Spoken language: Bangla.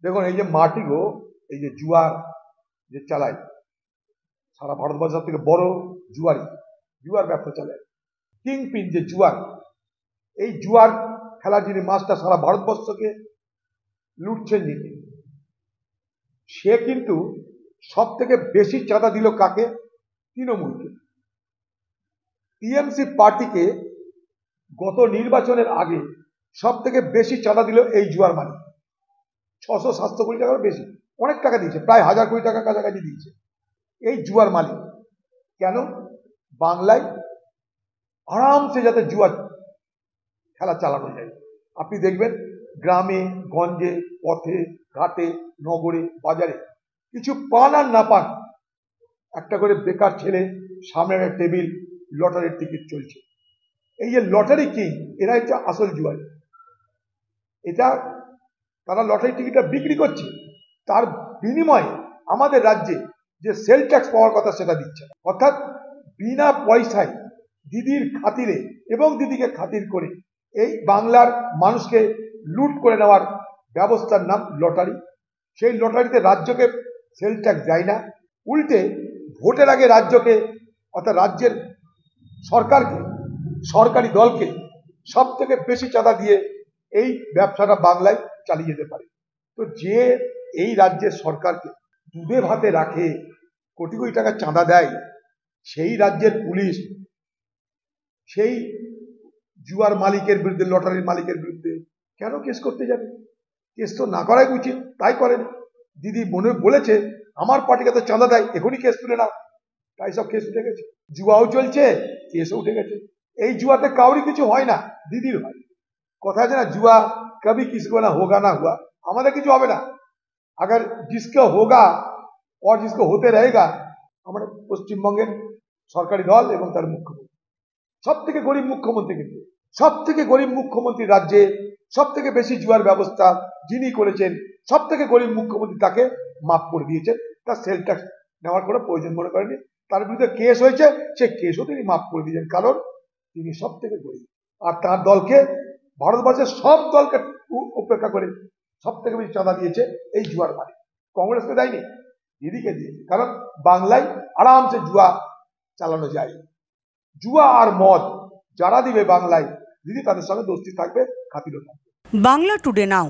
দেখুন এই যে মাটি গো, এই যে জুয়ার যে চালায় সারা ভারতবর্ষ থেকে বড় জুয়ার ব্যবসা চালায় কিংপিন যে জুয়ার, এই জুয়ার খেলা যিনি মাস্টার সারা ভারতবর্ষকে লুটছেন যিনি, সে কিন্তু সব থেকে বেশি চাঁদা দিল কাকে? তৃণমূলকে। টিএমসি পার্টিকে গত নির্বাচনের আগে সব থেকে বেশি চাঁদা দিল এই জুয়ার মালিক। 600-700 কোটি টাকার বেশি, অনেক টাকা দিয়েছে, প্রায় 1000 কোটি টাকার কাছাকাছি দিয়েছে এই জুয়ার মালিক। কেন? বাংলায় আরামসে যাতে জুয়া খেলা চালানো যায়। আপনি দেখবেন গ্রামে গঞ্জে পথে ঘাটে নগরে বাজারে কিছু পান আর না পান, একটা করে বেকার ছেলে সামনে একটা টেবিল, লটারির টিকিট চলছে। এই যে লটারি কিং, এরা হচ্ছে আসল জুয়ারি। এটা তারা লটারি টিকিটটা বিক্রি করছে, তার বিনিময়ে আমাদের রাজ্যে যে সেল ট্যাক্স পাওয়ার কথা সেটা দিচ্ছে না। অর্থাৎ বিনা পয়সায় দিদির খাতিরে এবং দিদিকে খাতির করে এই বাংলার মানুষকে লুট করে নেওয়ার ব্যবস্থার নাম লটারি। সেই লটারিতে রাজ্যকে সেল ট্যাক্স দেয় না, উল্টে ভোটের আগে রাজ্যকে অর্থাৎ রাজ্যের সরকারকে, সরকারি দলকে সব থেকে বেশি চাঁদা দিয়ে এই ব্যবসাটা বাংলায় চালিয়ে যেতে পারে। তো যে এই রাজ্যের সরকারকে দুধে ভাতে রাখে, কোটি কোটি টাকা চাঁদা দেয়, সেই রাজ্যের পুলিশ সেই জুয়ার মালিকের বিরুদ্ধে, লটারির মালিকের বিরুদ্ধে কেন কেস করতে যাবে? কেস তো না করাই উচিত, তাই করেন। দিদি মনে বলেছে আমার পার্টিকে তো চাঁদা দেয়, এখনই কেস তুলে নাও, তাই সব কেস উঠে গেছে। জুয়াও চলছে, কেসও উঠে গেছে। এই জুয়াতে কাউরি কিছু হয় না, দিদির হয়। কথা আছে না, जुआ कभी किसी को ना होगा ना हुआ, আমাদের কিছু হবে না। अगर जिसको होगा और जिसको होते रहेगा, আমরা পশ্চিমবঙ্গের সরকারি দল এবং তার মুখ্যমন্ত্রী, সব থেকে গরিব মুখ্যমন্ত্রী, কিন্তু সব থেকে গরিব মুখ্যমন্ত্রী রাজ্যে সব থেকে বেশি জুয়ার ব্যবস্থা যিনি করেছেন, সব থেকে গরিব মুখ্যমন্ত্রী, তাকে মাফ করে দিয়েছেন। তার সেল ট্যাক্স নেওয়ার কোনো প্রয়োজন মনে করেনি। তার বিরুদ্ধে কেস হয়েছে, সে কেসও তিনি মাফ করে দিয়েছেন, কারণ তিনি সব থেকে গরিব। আর তার দলকে, ভারতবর্ষের সব দলকে উপেক্ষা করে সব থেকে বেশি চাঁদা দিয়েছে এই জুয়ার মালিক। কংগ্রেসকে দেয়নি, দিদিকে দিয়েছে, কারণ বাংলায় আরামসে জুয়া চালানো যায়। জুয়া আর মদ যারা দিবে বাংলায়, দিদি তাদের সঙ্গে দোস্তি থাকবে, খাতিরও থাকবে। বাংলা টুডে নাও